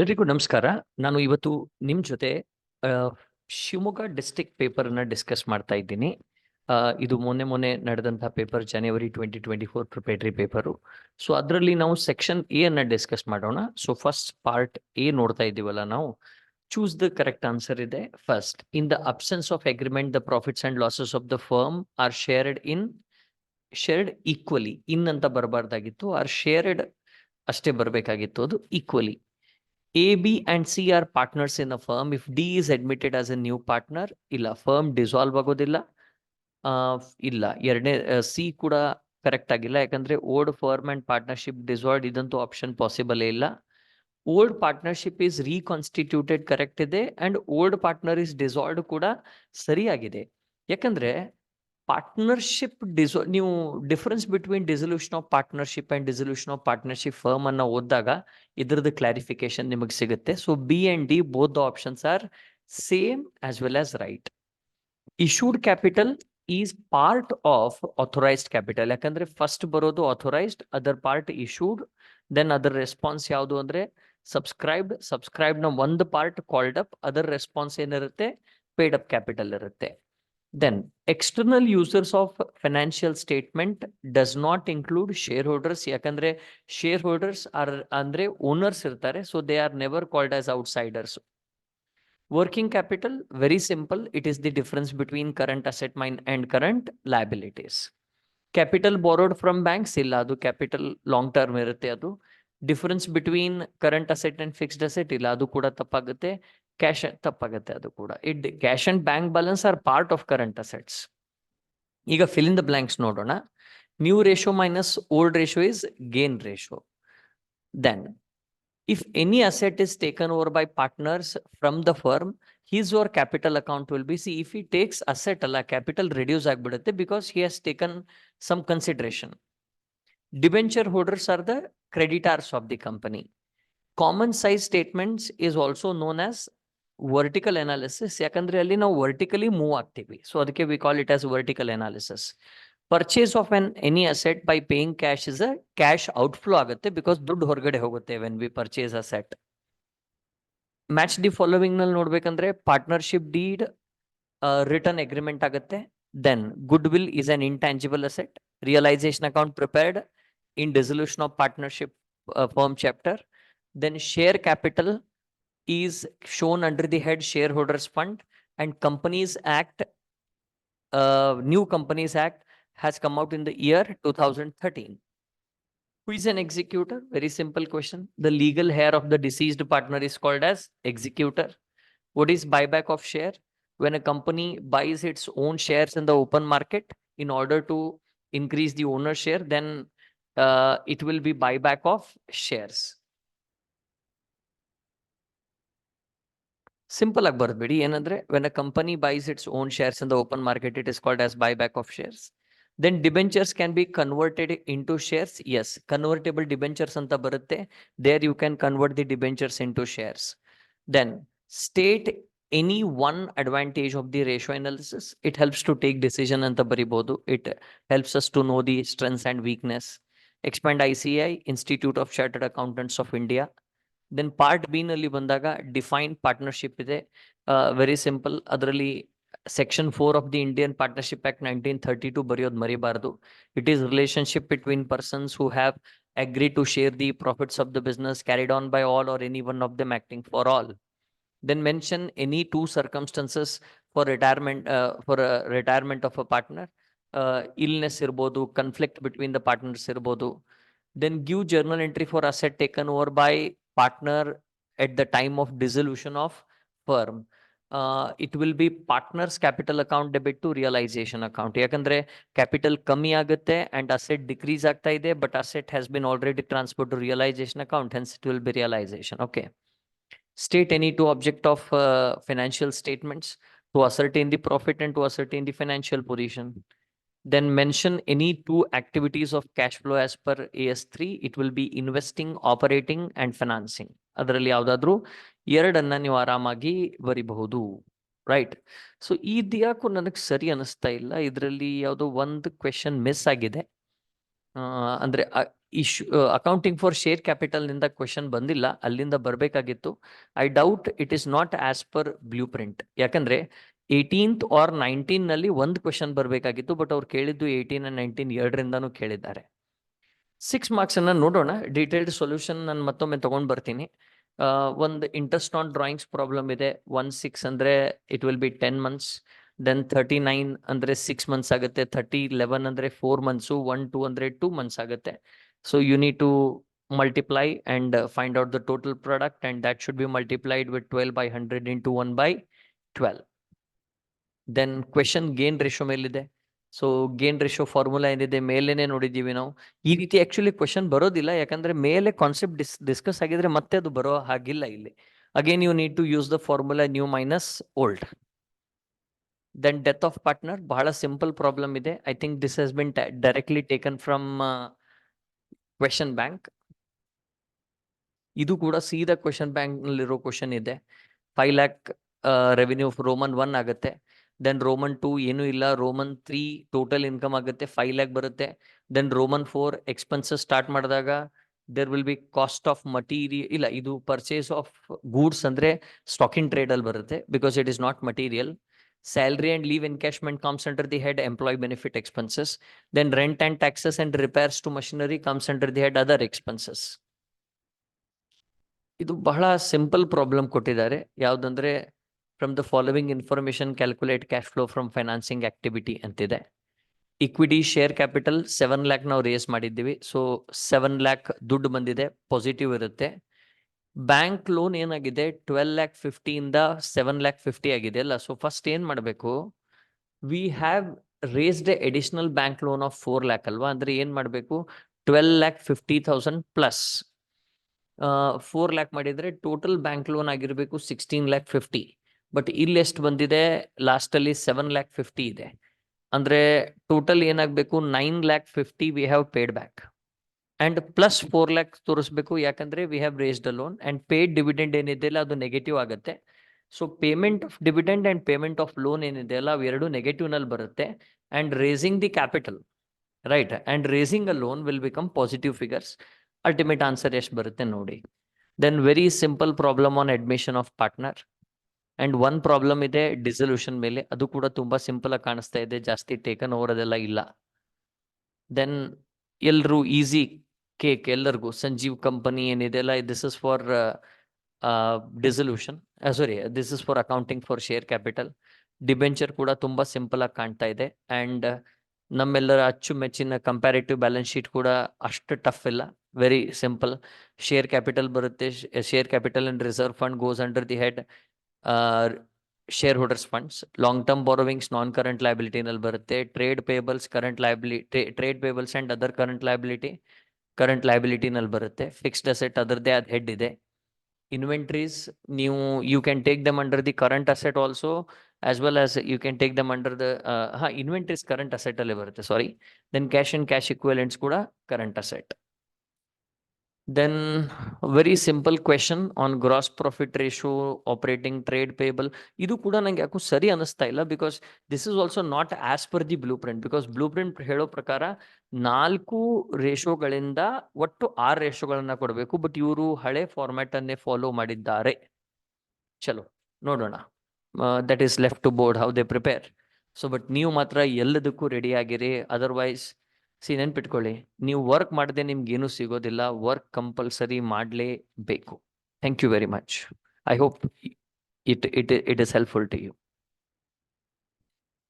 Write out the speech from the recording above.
ಎಲ್ರಿಗೂ ನಮಸ್ಕಾರ. ನಾನು ಇವತ್ತು ನಿಮ್ ಜೊತೆ ಆ, ಶಿವಮೊಗ್ಗ ಡಿಸ್ಟ್ರಿಕ್ಟ್ ಪೇಪರ್ ಅನ್ನ ಡಿಸ್ಕಸ್ ಮಾಡ್ತಾ ಇದ್ದೀನಿ. ಇದು ಮೊನ್ನೆ ನಡೆದಂತಹ ಪೇಪರ್ ಜನವರಿ 2024 ಪ್ರಿಪೇಟರಿ ಪೇಪರು. ಸೊ ಅದರಲ್ಲಿ ನಾವು ಸೆಕ್ಷನ್ ಎ ಅನ್ನ ಡಿಸ್ಕಸ್ ಮಾಡೋಣ. ಸೊ ಫಸ್ಟ್ ಪಾರ್ಟ್ ಎ ನೋಡ್ತಾ ಇದ್ದೀವಲ್ಲ ನಾವು. ಚೂಸ್ ದ ಕರೆಕ್ಟ್ ಆನ್ಸರ್ ಇದೆ. First, in the absence of agreement the profits and losses of the firm are shared equally. In ಅಂತ ಬರಬಾರ್ದಾಗಿತ್ತು, ಆರ್ ಶೇರ್ಡ್ ಅಷ್ಟೇ ಬರಬೇಕಾಗಿತ್ತು. ಅದು equally. A, B and C are partners in a firm. If D is admitted as a new partner, ಇಲ್ಲ firm dissolve ಆಗೋದಿಲ್ಲ. ಇಲ್ಲ ಎರಡನೇ C ಕೂಡ ಕರೆಕ್ಟ್ ಆಗಿಲ್ಲ, ಯಾಕಂದ್ರೆ old firm and partnership dissolved ಇದಂತೂ ಆಪ್ಷನ್ ಪಾಸಿಬಲ್ ಇಲ್ಲ. ಓಲ್ಡ್ ಪಾರ್ಟ್ನರ್ಶಿಪ್ ಇಸ್ ರೀಕಾನ್ಸ್ಟಿಟ್ಯೂಟೆಡ್ ಕರೆಕ್ಟ್ ಇದೆ, and old partner is dissolved ಕೂಡ ಸರಿಯಾಗಿದೆ. ಯಾಕಂದ್ರೆ ಪಾರ್ಟ್ನರ್ಶಿಪ್ ನೀವು difference between dissolution of partnership and dissolution of partnership firm ಅನ್ನ ಓದಿದಾಗ ಇದ್ರದ್ದು ಕ್ಲಾರಿಫಿಕೇಶನ್ ನಿಮಗೆ ಸಿಗುತ್ತೆ. So B and D both the options are same as well as right. Issued capital is part of authorised capital. ಯಾಕಂದ್ರೆ first ಬರೋದು authorised, other part issued, then other response ಯಾವುದು ಅಂದ್ರೆ subscribed ನ ಒಂದು part called up, other response ಏನಿರುತ್ತೆ paid up capital ಇರುತ್ತೆ. Then external users of financial statement does not include shareholders. ಯಾಕಂದ್ರೆ shareholders are ಅಂದ್ರೆ owners ಇರ್ತಾರೆ, so they are never called as outsiders. Working capital, very simple. It is the difference between current asset and current liabilities. Capital borrowed from banks, ಇಲ್ಲ ಅದು capital long term ಇರುತ್ತೆ. ಅದು difference between current asset and fixed asset, ಇಲ್ಲ ಅದು ಕೂಡ ತಪ್ಪಾಗುತ್ತೆ. Cash ತಪ್ಪಾಗುತ್ತೆ, ಅದು ಕೂಡ. Cash and bank balance are part of current assets. ಈಗ ಫಿಲ್ ಇನ್ ದ ಬ್ಲಾಂಕ್ಸ್ ನೋಡೋಣ. New ratio minus old ratio is gain ratio. Then if any asset is taken over by partners from the firm, his or capital account will be, see, if he takes asset alla capital reduce agbidutte because he has taken some consideration. Debenture holders are the creditors of the company. Common size statements is also known as vertical analysis. ಯಾಕಂದ್ರೆ ಅಲ್ಲಿ ನಾವು vertically move ಆಗ್ತೀವಿ, so ಅದಕ್ಕೆ we call it as vertical analysis. Purchase of any asset by paying cash is a cash outflow ಆಗುತ್ತೆ, because ದುಡ್ಡು ಹೊರಗಡೆ ಹೋಗುತ್ತೆ when we purchase asset. Match the following ನಲ್ಲಿ ನೋಡ್ಬೇಕಂದ್ರೆ ಪಾರ್ಟ್ನರ್ಶಿಪ್ ಡೀಡ್ ರಿಟರ್ನ್ ಅಗ್ರಿಮೆಂಟ್ ಆಗುತ್ತೆ. Then goodwill is an intangible asset. Realization account prepared in dissolution of partnership firm chapter. Then share capital is shown under the head shareholders fund, and Companies Act, new Companies Act has come out in the year 2013. Who is an executor? Very simple question. The legal heir of the deceased partner is called as executor. What is buyback of share? When a company buys its own shares in the open market in order to increase the owner share, then it will be buyback of shares. Simple ಆಗಿ ಬರೆದ್ಬಿಡಿ. ಏನಂದ್ರೆ when a company buys its own shares in the open market, it is called as buyback of shares. Then debentures can be converted into shares. Yes, convertible debentures anta barutte. There you can convert the debentures into shares. Then state any one advantage of the ratio analysis. It helps to take decision anta baribodu. It helps us to know the strengths and weakness. Expand ICI, Institute of Chartered Accountants of India. Then part B ನಲ್ಲಿ ಬಂದಾಗ defined partnership ಇದೆ. Very simple. ಅದರಲ್ಲಿ section 4 of the Indian partnership act 1932 ಬರೆಯೋದು ಮರಿಬಾರದು. It is relationship between persons who have agree to share the profits of the business carried on by all or any one of them acting for all. Then mention any two circumstances for retirement of a partner. Illness ಇರ್ಬೋದು, conflict between the partners ಇರ್ಬೋದು. Then give journal entry for asset taken over by partner at the time of dissolution of firm. It will be partners capital account debit to realization account. ಯಾಕಂದ್ರೆ capital ಕಮ್ಮಿ ಆಗುತ್ತೆ and asset decrease ಆಗ್ತಾ ಇದೆ, but asset has been already transferred to realization account, hence it will be realization. Okay. State any two object of financial statements to ascertain the profit and to ascertain the financial position. Then mention any two activities of cash flow as per AS3. It will be investing, operating and financing. ಅದರಲ್ಲಿ ಯಾವುದಾದ್ರೂ ಎರಡನ್ನ ನೀವು ಆರಾಮಾಗಿ ಬರಿಬಹುದು. Right. So ಇದು ಯಾಕೋ ನನಗೆ ಸರಿ ಅನಿಸ್ತಾ ಇಲ್ಲ. ಇದರಲ್ಲಿ ಯಾವುದೋ ಒಂದು ಕ್ವೆಶನ್ ಮಿಸ್ ಆಗಿದೆ. ಅಂದ್ರೆ ಅಕೌಂಟಿಂಗ್ ಫಾರ್ ಶೇರ್ ಕ್ಯಾಪಿಟಲ್ ನಿಂದ ಕ್ವೆಶನ್ ಬಂದಿಲ್ಲ, ಅಲ್ಲಿಂದ ಬರ್ಬೇಕಾಗಿತ್ತು. I doubt it is not as per blueprint, ಯಾಕಂದ್ರೆ 18th or 19 ನಲ್ಲಿ ಒಂದು ಕ್ವೆಶನ್ ಬರ್ಬೇಕಾಗಿತ್ತು, ಬಟ್ ಅವ್ರು ಕೇಳಿದ್ದು 18 and 19 ಎರಡರಿಂದಾನು ಕೇಳಿದ್ದಾರೆ. 6 ಮಾರ್ಕ್ಸ್ ಅನ್ನ ನೋಡೋಣ. ಡೀಟೇಲ್ಡ್ ಸೊಲ್ಯೂಷನ್ ನಾನು ಮತ್ತೊಮ್ಮೆ ತಗೊಂಡ್ ಬರ್ತೀನಿ. ಒಂದು ಇಂಟ್ರೆಸ್ಟ್ ಆನ್ ಡ್ರಾಯಿಂಗ್ಸ್ ಪ್ರಾಬ್ಲಮ್ ಇದೆ. 1/6 ಅಂದ್ರೆ it will be 10 months. Then 39 ಅಂದ್ರೆ 6 months ಆಗುತ್ತೆ. 3011 ಅಂದ್ರೆ 4 months. 12 ಅಂದ್ರೆ 2 months ಆಗುತ್ತೆ. So you need to multiply and find out the total product, and that should be multiplied with 12/100 into 1/12. Then question gain ratio ಮೇಲಿದೆ. So gain ratio formula ಏನಿದೆ ಮೇಲೇನೆ ನೋಡಿದ್ದೀವಿ ನಾವು. ಈ ರೀತಿ ಆಕ್ಚುಲಿ ಕ್ವೆಶನ್ ಬರೋದಿಲ್ಲ, ಯಾಕಂದ್ರೆ ಮೇಲೆ ಕಾನ್ಸೆಪ್ಟ್ ಡಿಸ್ಕಸ್ ಆಗಿದ್ರೆ ಮತ್ತೆ ಅದು ಬರೋ ಹಾಗಿಲ್ಲ ಇಲ್ಲಿ. Again you need to use the formula new minus old. Then death of partner ಬಹಳ ಸಿಂಪಲ್ ಪ್ರಾಬ್ಲಮ್ ಇದೆ. I think this has been directly taken from question bank. ಇದು ಕೂಡ ಸೀದಾ ಕ್ವೆಶನ್ ಬ್ಯಾಂಕ್ ನಲ್ಲಿರೋ ಕ್ವೆಶನ್ ಇದೆ. 5 lakh ರೆವಿನ್ಯೂ ರೋಮನ್ 1 ಆಗುತ್ತೆ. Then Roman 2 ಏನು ಇಲ್ಲ. ರೋಮನ್ 3 ಟೋಟಲ್ ಇನ್ಕಮ್ ಆಗುತ್ತೆ 5 lakh ಬರುತ್ತೆ. ದೆನ್ ರೋಮನ್ 4 ಎಕ್ಸ್ಪೆನ್ಸಸ್ ಸ್ಟಾರ್ಟ್ ಮಾಡಿದಾಗ there will be cost of material. ಇಲ್ಲ, ಇದು ಪರ್ಚೇಸ್ ಆಫ್ ಗೂಡ್ಸ್ ಅಂದ್ರೆ ಸ್ಟಾಕ್ ಇನ್ ಟ್ರೇಡ್ ಅಲ್ಲಿ ಬರುತ್ತೆ, because it is not material. Salary and leave encashment comes under the head employee benefit expenses. Then rent and taxes and repairs to machinery comes under the head other expenses. ಇದು ಬಹಳ simple problem ಕೊಟ್ಟಿದ್ದಾರೆ. ಯಾವ್ದಂದ್ರೆ from the following information calculate cash flow from financing activity ಅಂತಿದೆ. Equity share capital 7 lakh ನಾವು raise ಮಾಡಿದ್ದೀವಿ. So 7 lakh ದುಡ್ಡು ಬಂದಿದೆ, positive ಇರುತ್ತೆ. ಬ್ಯಾಂಕ್ ಲೋನ್ ಏನಾಗಿದೆ 12,50,000 ಇಂದ 7,50,000 ಆಗಿದೆ ಅಲ್ಲ. ಸೊ ಫಸ್ಟ್ ಏನ್ ಮಾಡಬೇಕು, V have raised A additional bank loan of 4 lakh ಅಲ್ವಾ. ಅಂದ್ರೆ ಏನ್ ಮಾಡಬೇಕು, 12,50,000 ಪ್ಲಸ್ 4 lakh ಮಾಡಿದ್ರೆ ಟೋಟಲ್ ಬ್ಯಾಂಕ್ ಲೋನ್ ಆಗಿರ್ಬೇಕು 16,50,000. ಬಟ್ ಇಲ್ಲಿ ಎಷ್ಟು ಬಂದಿದೆ, ಲಾಸ್ಟ್ ಅಲ್ಲಿ 7,50,000 ಇದೆ. ಅಂದ್ರೆ ಟೋಟಲ್ ಏನಾಗಬೇಕು 9,50,000 we have paid back. And plus 4 lakh ತೋರಿಸ್ಬೇಕು, ಯಾಕಂದ್ರೆ we have raised a loan. And paid dividend ಏನಿದೆ ಅಲ್ಲ ಅದು ನೆಗೆಟಿವ್ ಆಗುತ್ತೆ. So payment of dividend and payment of loan ಏನಿದೆ ಅಲ್ಲ ಅವೆರಡು ನೆಗೆಟಿವ್ ನಲ್ಲಿ ಬರುತ್ತೆ. And raising the capital, right, and raising a loan will become positive figures. Ultimate answer ಎಷ್ಟು ಬರುತ್ತೆ ನೋಡಿ. Then very simple problem on admission of partner. And one problem ಇದೆ dissolution ಮೇಲೆ, ಅದು ಕೂಡ ತುಂಬಾ ಸಿಂಪಲ್ ಆಗಿ ಕಾಣಿಸ್ತಾ ಇದೆ, ಜಾಸ್ತಿ ಟೇಕನ್ ಓವರ್ ಅದೆಲ್ಲ ಇಲ್ಲ. ದೆನ್ ಎಲ್ರು ಈಸಿ ಕೇಕ್ ಎಲ್ಲರಿಗೂ ಸಂಜೀವ್ ಕಂಪನಿ ಏನಿದೆ ಅಲ್ಲ, this is for dissolution, sorry this is for accounting for share capital. Debenture ಕೂಡ ತುಂಬಾ ಸಿಂಪಲ್ ಆಗಿ ಕಾಣ್ತಾ ಇದೆ. ಅಂಡ್ ನಮ್ಮೆಲ್ಲರ ಅಚ್ಚುಮೆಚ್ಚಿನ ಕಂಪ್ಯಾರಿಟಿವ್ ಬ್ಯಾಲೆನ್ಸ್ ಶೀಟ್ ಕೂಡ ಅಷ್ಟು ಟಫ್ ಇಲ್ಲ, ವೆರಿ ಸಿಂಪಲ್. ಶೇರ್ ಕ್ಯಾಪಿಟಲ್ ಬರುತ್ತೆ, share capital and reserve fund goes under the head shareholders funds. Long term borrowings non current liability ನಲ್ಲಿ ಬರುತ್ತೆ. Trade payables current liability, trade payables and other current liability ನಲ್ಲಿ ಬರುತ್ತೆ. Fixed asset ಅದರದೇ ಆದ head ಇದೆ. Inventories ನೀವು you can take them under the current asset also, as well as you can take them under the inventories current asset alle barutte, sorry. Then cash and cash equivalents kuda current asset. Then very simple question on gross profit ratio, operating trade payable. Idu kuda nange yaku sari anasta illa, because this is also not as per the blueprint, because blueprint helo prakara 4 ರೇಷೋಗಳಿಂದ ಒಟ್ಟು 6 ರೇಷೋಗಳನ್ನ ಕೊಡಬೇಕು. But ಇವರು ಹಳೆ format ಅನ್ನೇ follow ಮಾಡಿದ್ದಾರೆ. ಚಲೋ ನೋಡೋಣ. That is left to board how they prepare. So but ನೀವು ಮಾತ್ರ ಎಲ್ಲದಕ್ಕೂ ರೆಡಿ ಆಗಿರಿ. ಅದರ್ವೈಸ್ ನೆನ್ಪಿಟ್ಕೊಳ್ಳಿ, ನೀವು ವರ್ಕ್ ಮಾಡದೆ ನಿಮ್ಗೆ ಏನು ಸಿಗೋದಿಲ್ಲ. ವರ್ಕ್ ಕಂಪಲ್ಸರಿ ಮಾಡಲೇಬೇಕು. Thank you very much. I hope it is helpful to you.